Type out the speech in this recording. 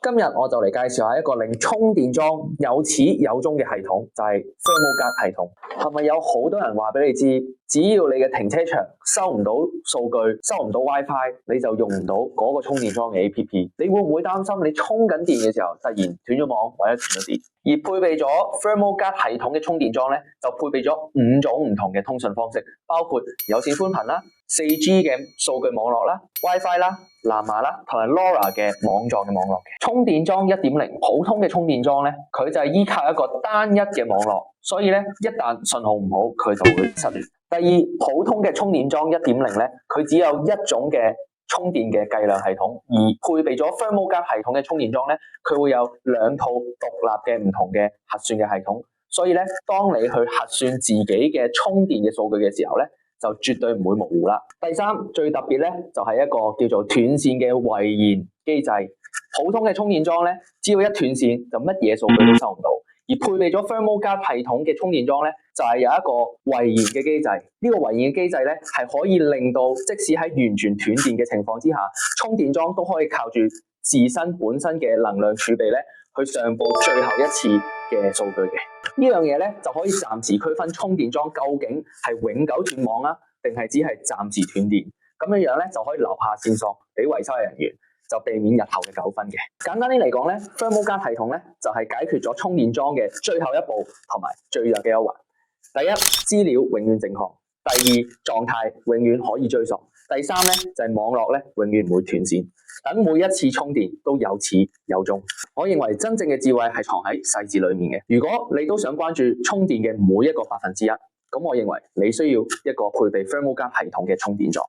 今日我就嚟介紹下一個令充電樁有始有終嘅系統，就係 ThermalGuard 系統。係咪有好多人話俾你知，只要你嘅停車場收唔到數據、收唔到 WiFi， 你就用唔到嗰個充電樁嘅 APP？ 你會唔會擔心你充緊電嘅時候突然斷咗網或者斷咗電？而配備咗 ThermalGuard 系統嘅充電樁咧，就配備咗5種唔同嘅通訊方式，包括有線寬頻啦、4G 嘅數據網絡啦、WiFi 啦、藍牙啦同埋 LoRa 嘅網狀嘅網絡嘅。充電樁 1.0 普通嘅充電樁咧，佢就係依靠一個單一嘅網絡，所以咧一旦信號唔好，佢就會失聯。第二，普通嘅充電樁 1.0 咧，佢只有一種嘅充電嘅計量系統，而配備咗 ThermalGuard 系統嘅充電樁咧，佢會有2套獨立嘅唔同嘅核算嘅系統，所以咧，當你去核算自己嘅充電嘅數據嘅時候咧，就絕對唔會模糊啦。第三，最特別咧，就係一個叫做斷線嘅遺言機制。普通嘅充電樁咧，只要一斷線，就乜嘢數據都收唔到。而配備咗 ThermalGuard 系統嘅充電樁咧，就係有一個遺言嘅機制。呢個遺言嘅機制咧，係可以令到即使喺完全斷電嘅情況之下，充電樁都可以靠住自身本身嘅能量儲備咧，去上報最後一次嘅數據嘅。呢樣嘢咧，就可以暫時區分充電樁究竟係永久斷網啊，定係只係暫時斷電。咁樣咧，就可以留下線索俾維修嘅人員，就避免日後嘅糾紛嘅。簡單啲嚟講咧 ，ThermalGuard 系統咧就係解決咗充電樁嘅最後一步同埋最弱嘅一環。第一，資料永遠正確；第二，狀態永遠可以追溯；第三咧就係網絡咧永遠唔會斷線，等每一次充電都有始有終。我認為真正嘅智慧係藏喺細節裡面嘅。如果你都想關注充電嘅每一個1%，咁我認為你需要一個配備 ThermalGuard 系統嘅充電樁。